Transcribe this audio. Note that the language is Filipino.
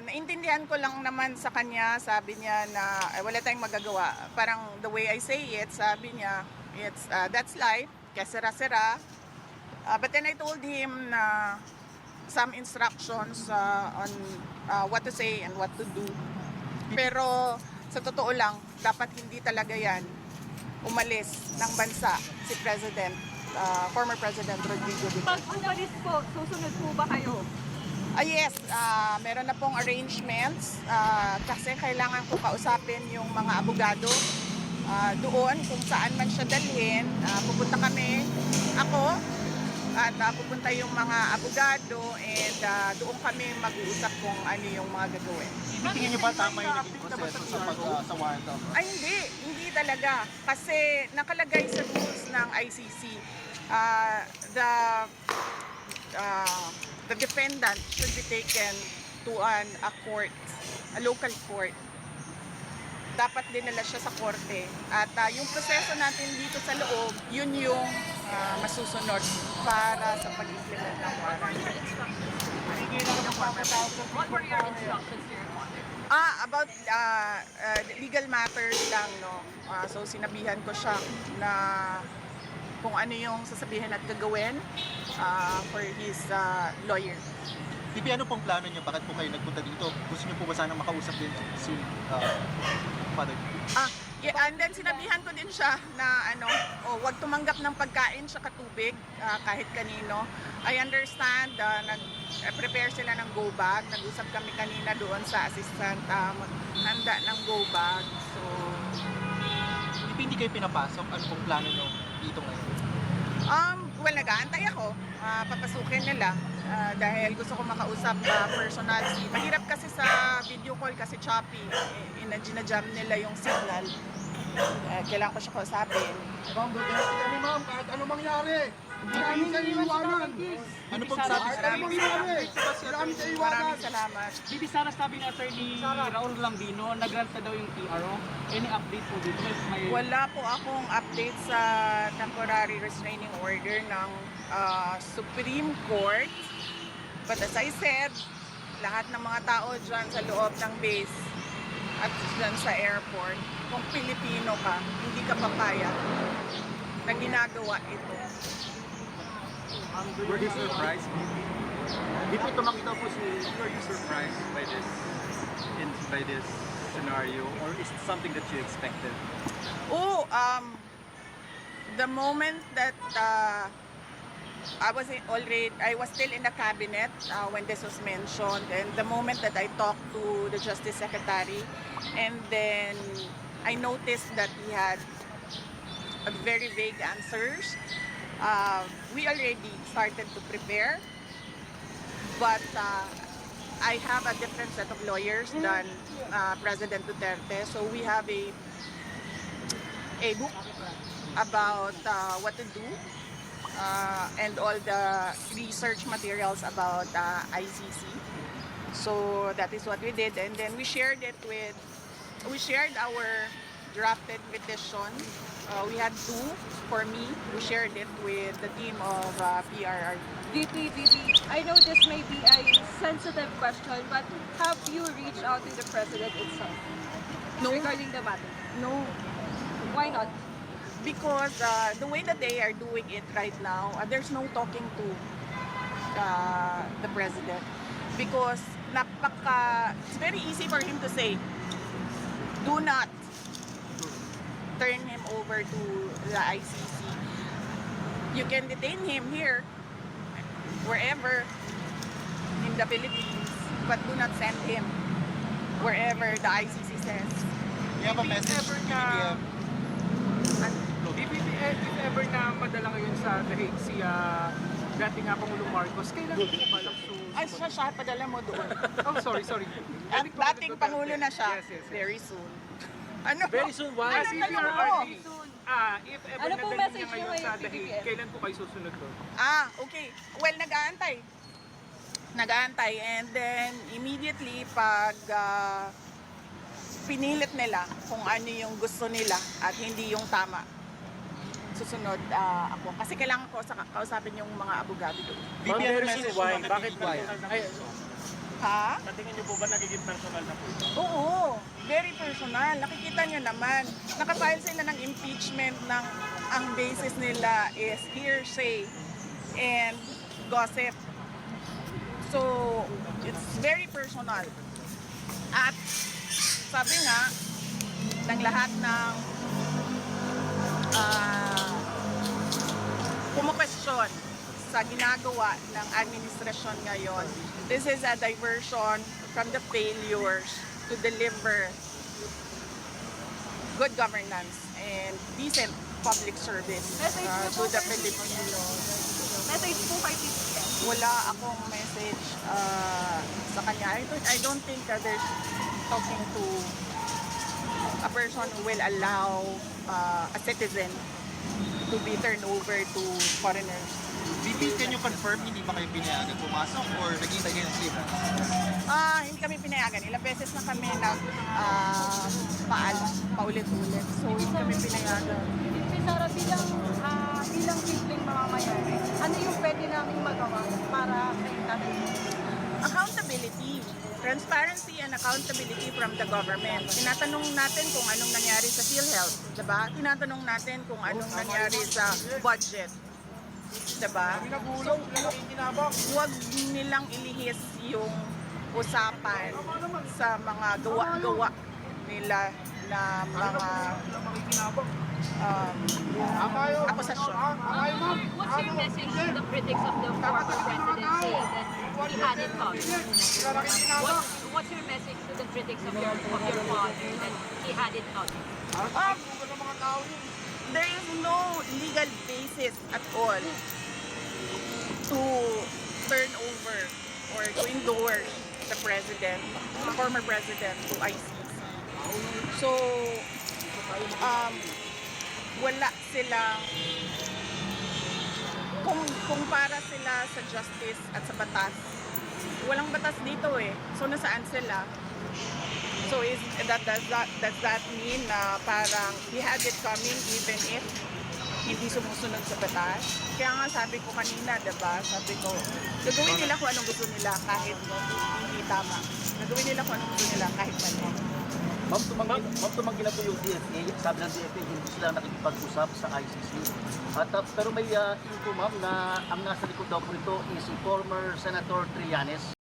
Naintindihan ko lang naman sa kanya, sabi niya na wala tayong magagawa. Parang the way I say it, sabi niya, that's life, kesera-sera. But then I told him na some instructions on what to say and what to do. Pero sa totoo lang, dapat hindi talaga yan umalis ng bansa si former President Rodrigo Duterte. Pag umalis po, susunod po ba kayo? Yes, meron na pong arrangements kasi kailangan ko kausapin yung mga abogado doon kung saan man siya dalhin. Pupunta kami, ako, at pupunta yung mga abogado and doon kami mag-uusap kung ano yung mga gagawin. Tingin niyo ba tama yung naging proseso sa warrant of arrest? Ay hindi talaga. Kasi nakalagay sa rules ng ICC, the defendant should be taken to a court, a local court. Dapat dinala siya sa korte. At yung proseso natin dito sa loob, yun yung masusunod para sa pag-implement ng warrant. What were your instructions to your father? About legal matters lang, no. So sinabihan ko siya na kung ano yung sasabihin at gagawin for his lawyer. Bibi, ano pong plano niyo? Bakit po kayo nagpunta dito? Gusto niyo po ba sanang makausap din si Father? Yeah, and then sinabihan ko din siya na wag tumanggap ng pagkain sa katubig kahit kanino. I understand, nag-prepare sila ng go bag. Nag-usap kami kanina doon sa assistant maghanda ng go bag. So, Bibi, hindi kayo pinapasok? Ano pong plano niyo dito ngayon? well, nag-aantay ako. Papasukin nila dahil gusto ko makausap personal. Mahirap kasi sa video call kasi choppy. Ginajam nila yung signal. Kailangan ko siya kausapin. Ma'am, buti kami ma'am, kahit ano mangyari. Hindi namin sa iwanan. Ano pong sabi Kahit sa ano mangyari, hindi namin sa iwanan. Maraming salamat. Bibi, Sara, sabi ni Attorney Raul Lambino, nag-grant na daw yung TRO. Any update po dito? Wala po akong update sa temporary restraining order ng Supreme Court. But as I said, lahat ng mga tao dyan sa loob ng base at dyan sa airport, kung Pilipino ka, hindi ka papayag na ginagawa ito. Were you surprised? Dito tumakita po si, were you surprised by this scenario, or is it something that you expected? The moment that I was still in the cabinet when this was mentioned, and the moment that I talked to the Justice Secretary, and then I noticed that he had very vague answers. We already started to prepare, but I have a different set of lawyers than President Duterte, so we have a book about what to do and all the research materials about ICC. So that is what we did, and then we shared our drafted petition. We had two for me. We shared it with the team of PRRD. VP, I know this may be a sensitive question, but have you reached out to the President itself regarding the matter? No, Why not? because the way that they are doing it right now, there's no talking to the President. Because it's very easy for him to say, do not turn him over to the ICC. You can detain him here, wherever in the Philippines, but do not send him wherever the ICC says. You have a message to BBM? If ever na madala ngayon sa The Hague si dating Pangulong Marcos, kailan po ba lang Ay, siya, padala mo doon. Oh, sorry. At dating Pangulo na siya, Yes. very soon. Ano? Very soon, why? Kasi Ano PRRD, Soon. if ever Ano pong nadala niya message niyo ngayon sa kay The Hague, BBM? kailan po kayo susunod doon? Okay. Well, nag-aantay. And then, immediately, pag pinilit nila kung ano yung gusto nila at hindi yung tama, susunod ako. Kasi kailangan ko kausapin yung mga abogado doon. Bibi, ano Very message soon, why? mo kay Bakit why? BBM? Ha? Sa tingin niyo po ba nagiging personal na po ito? Oo, very personal. Nakikita nyo naman. Nakafile sila ng impeachment ng ang basis nila is hearsay and gossip. So, it's very personal. At sabi nga, ng lahat ng kumukwestiyon sa ginagawa ng administrasyon ngayon, this is a diversion from the failures to deliver good governance and decent public service to the Filipinos. Message po kay PBBM. Wala akong message sa kanya. I don't think that there's talking to a person who will allow a citizen to be turned over to foreigners. VP, can you confirm hindi ba kayo pinayagan pumasok or nagkita kayo ng clearance? Hindi kami pinayagan. Ilang beses na kami paulit-ulit. So, hindi kami pinayagan. Si Sara, bilang simpleng mamamayan, ano yung pwede namin magawa para sa natin? Accountability. Transparency and accountability from the government. Tinatanong natin kung anong nangyari sa PhilHealth, diba? Tinatanong natin kung anong nangyari sa budget, diba? So, huwag nilang ilihis yung usapan sa mga gawa-gawa nila na mga akusasyon. What's your message to the critics of the former presidency that he had it coming? What's your message to the critics of your father that he had it coming? There is no legal basis at all to turn over or to endorse the president, the former president, to ICC. So, wala silang, kung para sila sa justice at sa batas, walang batas dito eh. So, nasaan sila? So, does that mean na parang he had it coming even if hindi sumusunod sa batas? Kaya nga sabi ko kanina, diba? Sabi ko, gagawin nila kung anong gusto nila kahit hindi tama. Gagawin nila kung anong gusto nila kahit mali. Ma'am, tumanggi na po yung DFA. Sabi ng DFA, hindi sila nakikipag-usap sa ICC. Pero may info, ma'am, na ang nasa likod daw po nito is si former Senator Trillanes.